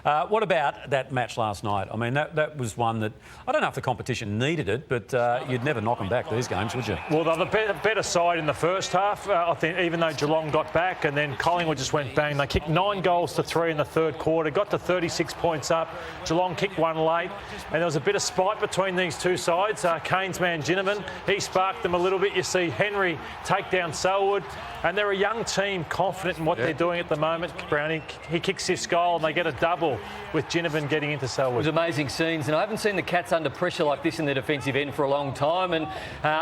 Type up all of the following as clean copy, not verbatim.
What about that match last night? I mean, that was one that, I don't know if the competition needed it, but you'd never knock them back these games, would you? Well, they're the better side in the first half, I think, even though Geelong got back, and then Collingwood just went bang. They kicked 9 goals to 3 in the third quarter, got to 36 points up. Geelong kicked one late, and there was a bit of spite between these two sides. Kane's man, Ginnivan, he sparked them a little bit. You see Henry take down Selwood, and they're a young team, confident in what they're doing at the moment. Brownie, he kicks this goal, and they get a double with Ginnivan getting into Selwood. It was amazing scenes, and I haven't seen the Cats under pressure like this in the defensive end for a long time, and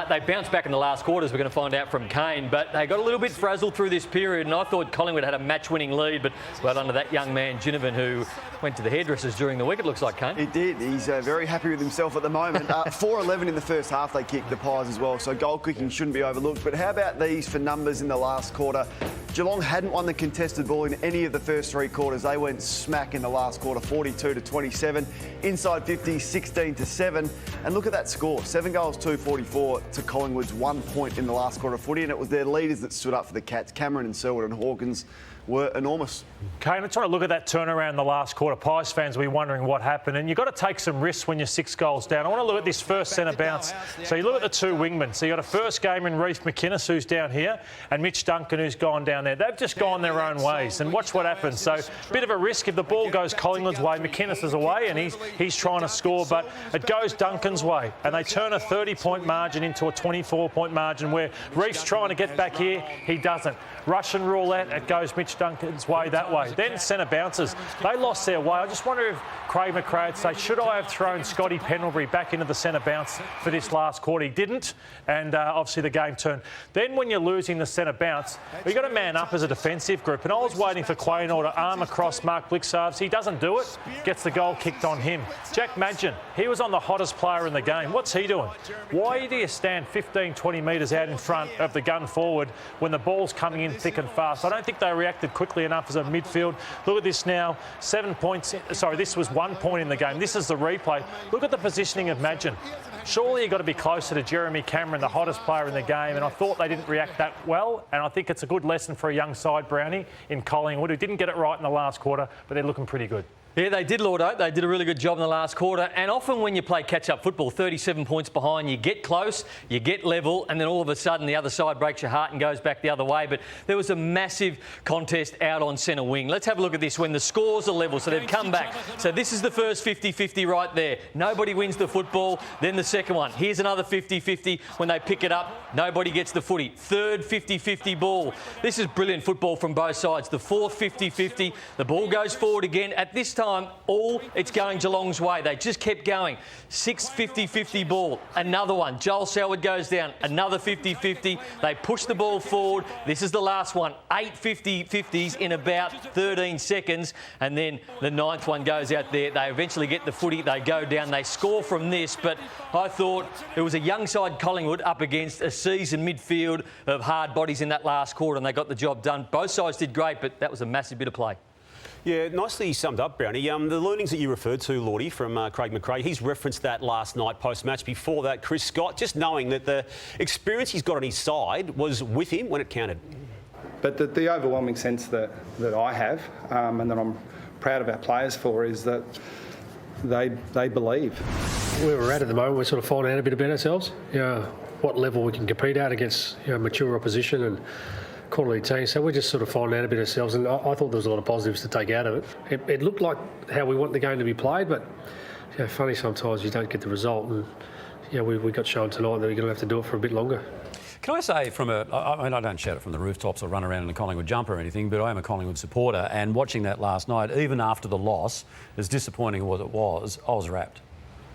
they bounced back in the last quarters, we're going to find out from Kane, but they got a little bit frazzled through this period, and I thought Collingwood had a match-winning lead, but well under that young man, Ginnivan, who went to the hairdressers during the week, it looks like, Kane. He did. He's very happy with himself at the moment. 4-11 in the first half they kicked, the Pies as well, so goal kicking shouldn't be overlooked. But how about these for numbers in the last quarter? Geelong hadn't won the contested ball in any of the first 3 quarters. They went smack in the last quarter, 42-27. Inside 50, 16-7. And look at that score, 7 goals, 244 to Collingwood's 1 point in the last quarter of footy. And it was their leaders that stood up for the Cats. Cameron and Selwood and Hawkins were enormous. Kane, I'm trying to look at that turnaround in the last quarter. Pies fans will be wondering what happened, and you've got to take some risks when you're 6 goals down. I want to look at this first centre bounce. So you look at the 2 wingmen. So you've got a first game in Reece McInnes, who's down here, and Mitch Duncan, who's gone down there. They've just gone their own ways, and watch what happens. So bit of a risk if the ball goes Collingwood's way. McInnes is away, and he's trying to score, but it goes Duncan's way, and they turn a 30-point margin into a 24-point margin where Reef's trying to get back here. He doesn't. Russian roulette, it goes Mitch Duncan's way that way. Then centre bounces. They lost their way. I just wonder if Craig McRae would say, should I have thrown Scotty Pendlebury back into the centre bounce for this last quarter? He didn't, and obviously the game turned. Then when you're losing the centre bounce, you've got to man up as a defensive group, and I was waiting for Quaynor to arm across Mark Blixarves. He doesn't do it, gets the goal kicked on him. Jack Madgen, he was on the hottest player in the game. What's he doing? Why do you stand 15, 20 metres out in front of the gun forward when the ball's coming in thick and fast? I don't think they reacted quickly enough as a midfield. Look at this now, 7 points. Sorry, this was 1 point in the game. This is the replay. Look at the positioning of Madgen. Surely you've got to be closer to Jeremy Cameron, the hottest player in the game, and I thought they didn't react that well, and I think it's a good lesson for a young side, Brownie, in Collingwood, who didn't get it right in the last quarter, but they're looking pretty good. Yeah, they did, Lord Oak. They did a really good job in the last quarter. And often when you play catch-up football, 37 points behind, you get close, you get level, and then all of a sudden the other side breaks your heart and goes back the other way. But there was a massive contest out on centre wing. Let's have a look at this when the scores are level. So they've come back. So this is the first 50-50 right there. Nobody wins the football. Then the second one. Here's another 50-50. When they pick it up, nobody gets the footy. Third 50-50 ball. This is brilliant football from both sides. The fourth 50-50. The ball goes forward again. At this time, it's going Geelong's way. They just kept going. 6 50-50 ball. Another one. Joel Selwood goes down. Another 50-50. They push the ball forward. This is the last one. 8 50-50s in about 13 seconds. And then the 9th one goes out there. They eventually get the footy. They go down. They score from this. But I thought it was a young side Collingwood up against a seasoned midfield of hard bodies in that last quarter, and they got the job done. Both sides did great, but that was a massive bit of play. Yeah, nicely summed up, Brownie. The learnings that you referred to, Lordy, from Craig McRae, he's referenced that last night post-match. Before that, Chris Scott, just knowing that the experience he's got on his side was with him when it counted. But the overwhelming sense that I have and that I'm proud of our players for is that they believe. Where we're at the moment, we're sort of finding out a bit about ourselves. What level we can compete at against mature opposition and quality team. So we're just sort of finding out a bit ourselves, and I thought there was a lot of positives to take out of it. It looked like how we want the game to be played, but funny sometimes you don't get the result, and we got shown tonight that we're going to have to do it for a bit longer. Can I say I don't shout it from the rooftops or run around in a Collingwood jumper or anything, but I am a Collingwood supporter, and watching that last night, even after the loss, as disappointing as it was, I was wrapped.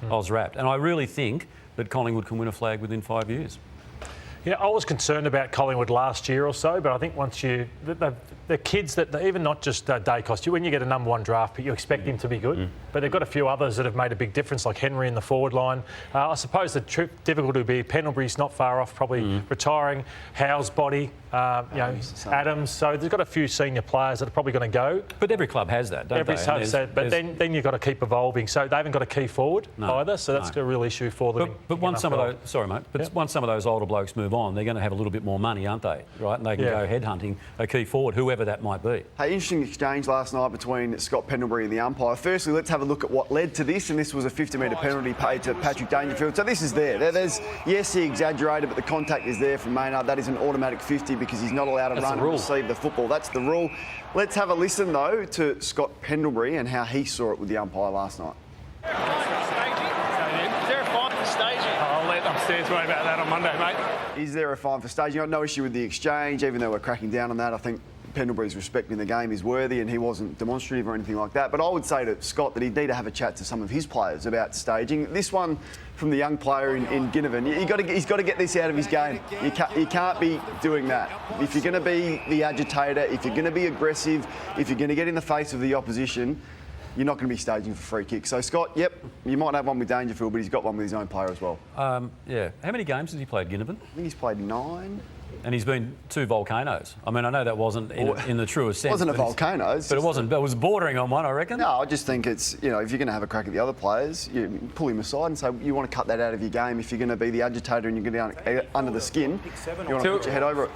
I was wrapped. And I really think that Collingwood can win a flag within 5 years. Yeah, I was concerned about Collingwood last year or so, but I think once the kids that even not just Dacos, when you get a number 1 draft pick, you expect him to be good. But they've got a few others that have made a big difference, like Henry in the forward line. I suppose the difficulty would be Pendlebury's not far off, probably retiring. Howe's body, Adams. So they've got a few senior players that are probably going to go. But every club has that, don't every they? Club has that, but then you've got to keep evolving. So they haven't got a key forward either, so that's a real issue for them. But once some of those, sorry mate, but once some of those older blokes move move on, they're going to have a little bit more money, aren't they? Right, and they can go headhunting a key forward, whoever that might be. Hey, interesting exchange last night between Scott Pendlebury and the umpire. Firstly, let's have a look at what led to this, and this was a 50-metre penalty paid to Patrick Dangerfield. So this is there. There's, yes, he exaggerated, but the contact is there from Maynard. That is an automatic 50 because he's not allowed to run and receive the football. That's the rule. Let's have a listen, though, to Scott Pendlebury and how he saw it with the umpire last night. I'll let upstairs worry about that on Monday, mate. Is there a fine for staging? I've no issue with the exchange, even though we're cracking down on that. I think Pendlebury's respect in the game is worthy and he wasn't demonstrative or anything like that. But I would say to Scott that he'd need to have a chat to some of his players about staging. This one from the young player in Ginnivan, he's got to get this out of his game. You can't be doing that. If you're going to be the agitator, if you're going to be aggressive, if you're going to get in the face of the opposition, you're not going to be staging for free kicks. So, Scott, yep, you might have one with Dangerfield, but he's got one with his own player as well. Yeah. How many games has he played, Ginnivan? I think he's played 9. And he's been 2 volcanoes. I mean, I know that wasn't in the truest sense. It wasn't a volcano. But it wasn't. It was bordering on one, I reckon. No, I just think it's, if you're going to have a crack at the other players, you pull him aside and say, you want to cut that out of your game. If you're going to be the agitator and you're going to be under the skin, you want to put your head over it.